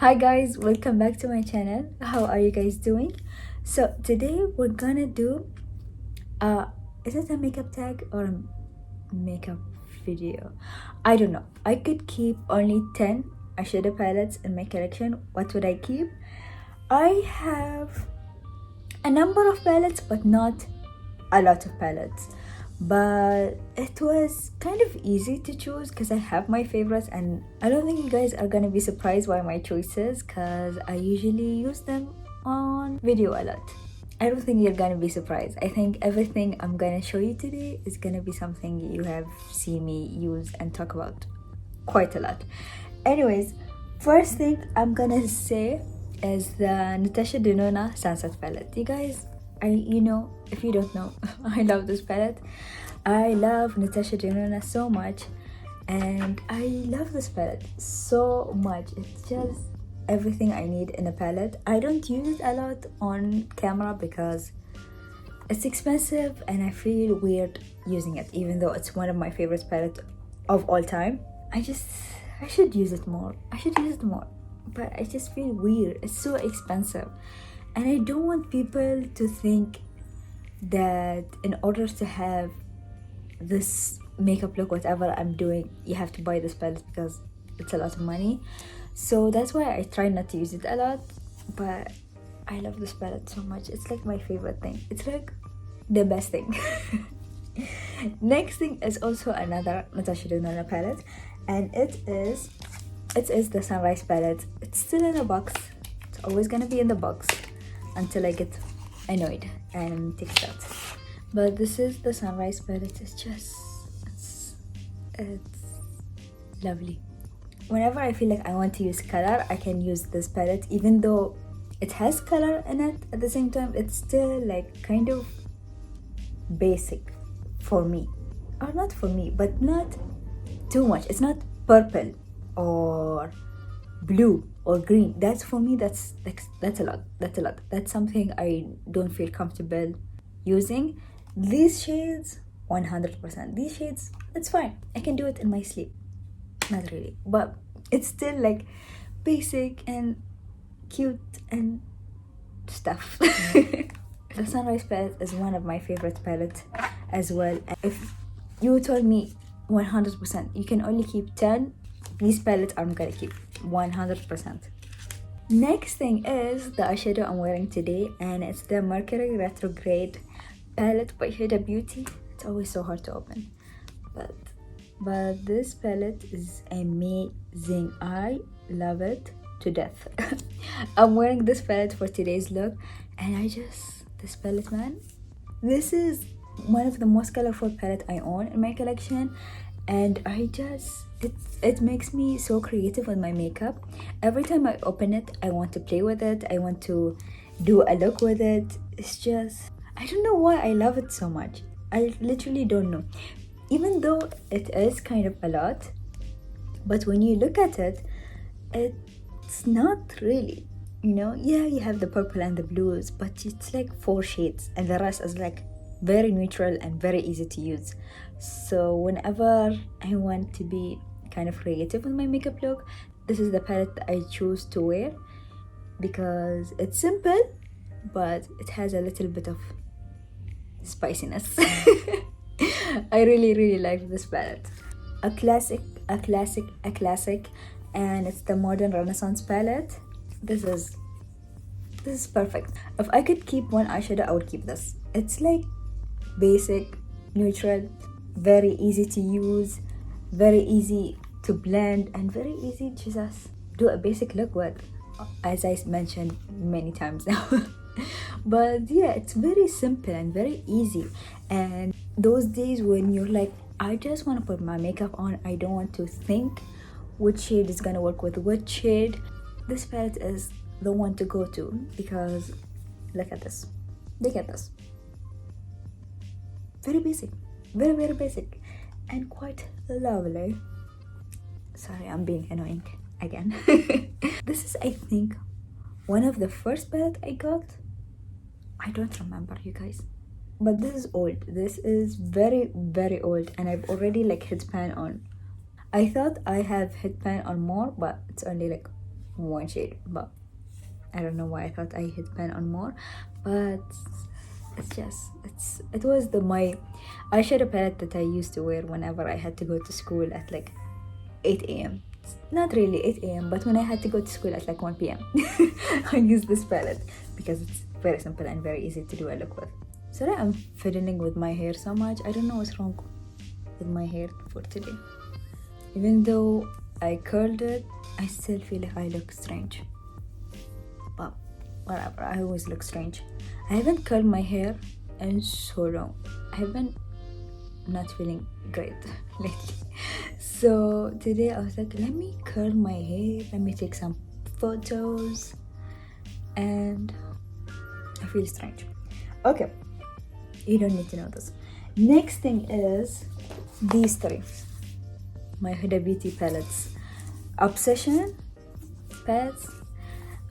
Hi guys, welcome back to my channel. How are you guys doing? So today we're gonna do is it a makeup tag or a makeup video? I don't know. I could keep only 10 eyeshadow palettes in my collection. What would I keep? I have a number of palettes but not a lot of palettes, but it was kind of easy to choose because I have my favorites, and I don't think you guys are gonna be surprised by my choices because I usually use them on video a lot. I don't think you're gonna be surprised. I think everything I'm gonna show you today is gonna be something you have seen me use and talk about quite a lot. Anyways, first thing I'm gonna say is the Natasha Denona Sunset palette. You guys, if you don't know, I love this palette. I love Natasha Denona so much, and I love this palette so much. It's just everything I need in a palette. I don't use it a lot on camera because it's expensive and I feel weird using it, even though it's one of my favorite palettes of all time. I should use it more. But I just feel weird. It's so expensive. And I don't want people to think that in order to have this makeup look, whatever I'm doing, you have to buy this palette because it's a lot of money. So that's why I try not to use it a lot. But I love this palette so much. It's like my favorite thing. It's like the best thing. Next thing is also another Natasha Denona palette, and it is the Sunrise palette. It's still in a box. It's always gonna be in the box until I get annoyed and take it out. But this is the Sunrise palette. It's lovely. Whenever I feel like I want to use color, I can use this palette. Even though it has color in it, at the same time it's still like kind of basic for me. Or not for me, but not too much. It's not purple or blue or green. That's for me, that's a lot. That's something I don't feel comfortable using. These shades, 100%. These shades, it's fine. I can do it in my sleep. Not really, but it's still like basic and cute and stuff. The Sunrise palette is one of my favorite palettes as well. If you told me 100% you can only keep 10, these palettes I'm gonna keep 100%. Next thing is the eyeshadow I'm wearing today, and it's the Mercury Retrograde palette by Huda Beauty. It's always so hard to open, but this palette is amazing. I love it to death. I'm wearing this palette for today's look, and this palette, man, this is one of the most colorful palette I own in my collection, and it makes me so creative with my makeup. Every time I open it, I want to play with it. I want to do a look with it. It's just, I don't know why I love it so much. I literally don't know. Even though it is kind of a lot, but when you look at it, it's not really, yeah, you have the purple and the blues, but it's like 4 shades and the rest is like very neutral and very easy to use. So whenever I want to be kind of creative with my makeup look, this is the palette that I choose to wear because it's simple, but it has a little bit of spiciness. I really like this palette. A classic, and it's the Modern Renaissance palette. This is perfect. If I could keep one eyeshadow, I would keep this. It's like basic, neutral, very easy to use, very easy to blend, and very easy to just do a basic look with, as I mentioned many times now. But yeah, it's very simple and very easy. And those days when you're like, I just want to put my makeup on, I don't want to think which shade is gonna work with which shade, this palette is the one to go to, because look at this. Very basic, very basic, and quite lovely. Sorry, I'm being annoying again. This is, I think, one of the first palette I got. I don't remember, you guys, but this is old. This is very old, and I've already like hit pan on. I thought I have hit pan on more, but it's only like one shade, but I don't know why I thought I hit pan on more, but it was my eyeshadow palette that I used to wear whenever I had to go to school at like 8 a.m. Not really 8 a.m, but when I had to go to school at like 1 p.m. I used this palette because it's very simple and very easy to do a look with. Sorry, I'm fiddling with my hair so much. I don't know what's wrong with my hair for today. Even though I curled it, I still feel like I look strange. But whatever, I always look strange. I haven't curled my hair in so long. I have been not feeling great lately. So today I was like, let me curl my hair, let me take some photos, and I feel strange. Okay, you don't need to know this. Next thing is these three, my Huda Beauty palettes. Obsession palettes.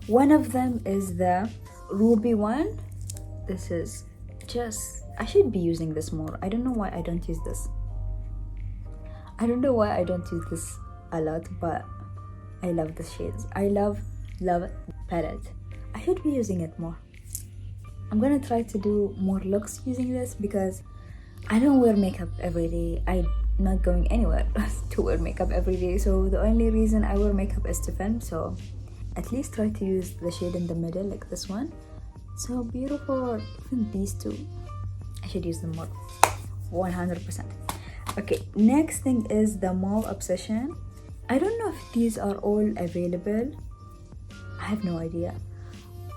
One of them is the ruby one. This is just, I should be using this more. I don't know why I don't use this. I don't know why I don't use this a lot, but I love the shades. I love palette. I should be using it more. I'm gonna try to do more looks using this because I don't wear makeup every day. I'm not going anywhere to wear makeup every day. So the only reason I wear makeup is to film. So at least try to use the shade in the middle, like this one. So beautiful. Even these two, I should use them more. 100%. Okay, next thing is the Mauve Obsession. I don't know if these are all available. I have no idea.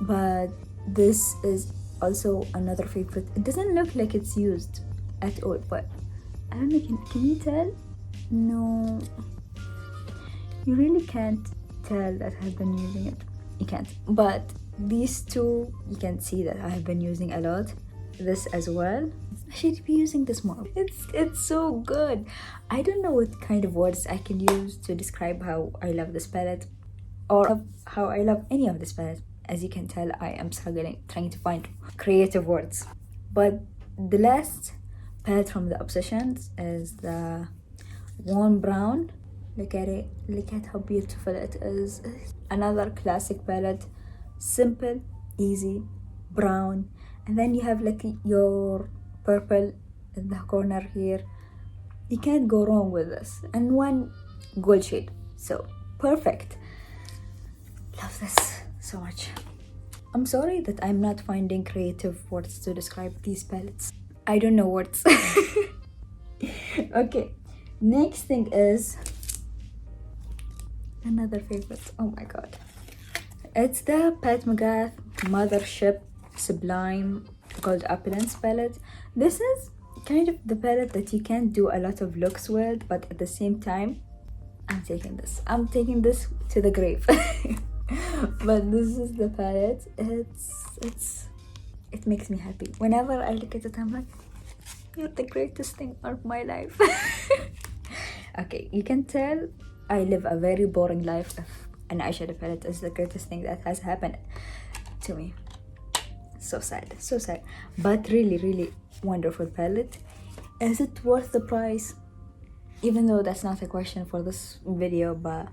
But this is also another favorite. It doesn't look like it's used at all, but I don't know, can you tell? No, you really can't tell that I've been using it. You can't. But these two, you can see that I have been using a lot. This as well. I should be using this more. It's so good. I don't know what kind of words I can use to describe how I love this palette or how I love any of this palette. As you can tell, I am struggling trying to find creative words. But the last palette from the Obsessions is the warm brown. Look at it. Look at how beautiful it is. Another classic palette. Simple, easy, brown. And then you have like your purple in the corner here. You can't go wrong with this. And one gold shade. So perfect. Love this so much. I'm sorry that I'm not finding creative words to describe these palettes. I don't know words. Okay, next thing is another favorite. Oh my god. It's the Pat McGrath Mothership Sublime Gold Opulence palette. This is kind of the palette that you can't do a lot of looks with, but at the same time, I'm taking this to the grave. But this is the palette. It makes me happy. Whenever I look at it, I'm like, you're the greatest thing of my life. Okay, you can tell I live a very boring life if an eyeshadow palette is the greatest thing that has happened to me. So sad, so sad. But really, really wonderful palette. Is it worth the price? Even though that's not a question for this video, but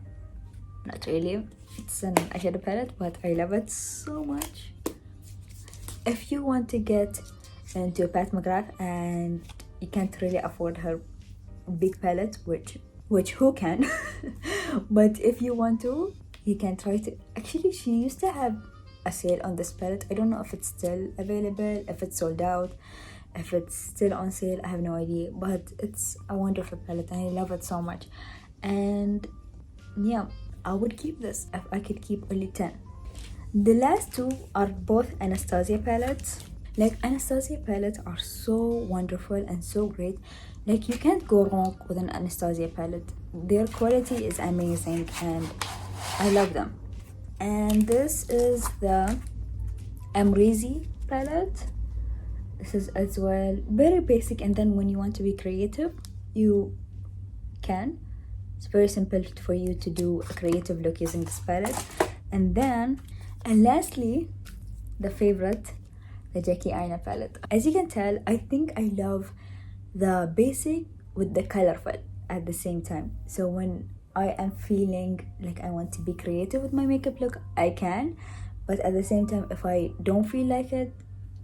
not really. It's an eyeshadow palette, but I love it so much. If you want to get into Pat McGrath and you can't really afford her big palette, which who can? But if you want to, you can try to. Actually, she used to have a sale on this palette. I don't know if it's still available, if it's sold out, if it's still on sale. I have no idea, but it's a wonderful palette and I love it so much. And yeah, I would keep this if I could keep only 10. The last two are both Anastasia palettes. Like, Anastasia palettes are so wonderful and so great. Like, you can't go wrong with an Anastasia palette. Their quality is amazing and I love them. And this is the Amrezy palette. This is as well very basic, and then when you want to be creative, you can. It's very simple for you to do a creative look using this palette. And then, and lastly, the favorite, the Jackie Aina palette. As you can tell, I think I love the basic with the colorful at the same time. So when I am feeling like I want to be creative with my makeup look, I can. But at the same time, if I don't feel like it,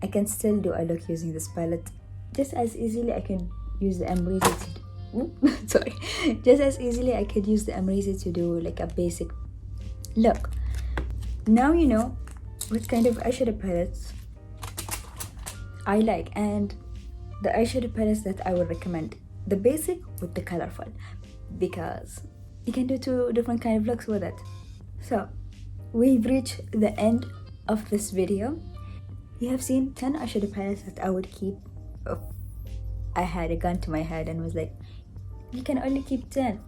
I can still do a look using this palette. Just as easily I can use the Amrezy to sorry. Just as easily I could use the Amrezy to do like a basic look. Now you know what kind of eyeshadow palettes I like and the eyeshadow palettes that I would recommend. The basic with the colorful, because you can do two different kind of looks with it. So we've reached the end of this video. You have seen 10 eyeshadow palettes that I would keep if I had a gun to my head and was like, you can only keep 10.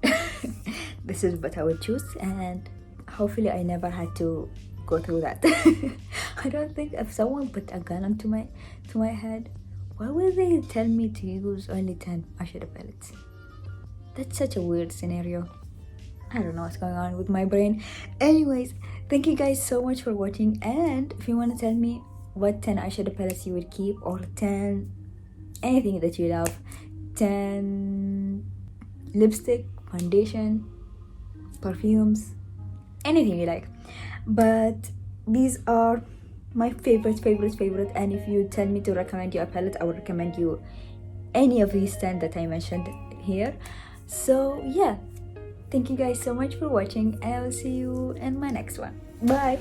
This is what I would choose, and hopefully I never had to go through that. I don't think if someone put a gun onto my head, why would they tell me to use only 10 eyeshadow palettes? That's such a weird scenario. I don't know what's going on with my brain. Anyways, thank you guys so much for watching, and if you want to tell me what 10 eyeshadow palettes you would keep, or 10 anything that you love, 10 lipstick, foundation, perfumes, anything you like. But these are my favorite, and if you tell me to recommend you a palette, I would recommend you any of these 10 that I mentioned here. So yeah, thank you guys so much for watching, and I will see you in my next one. Bye.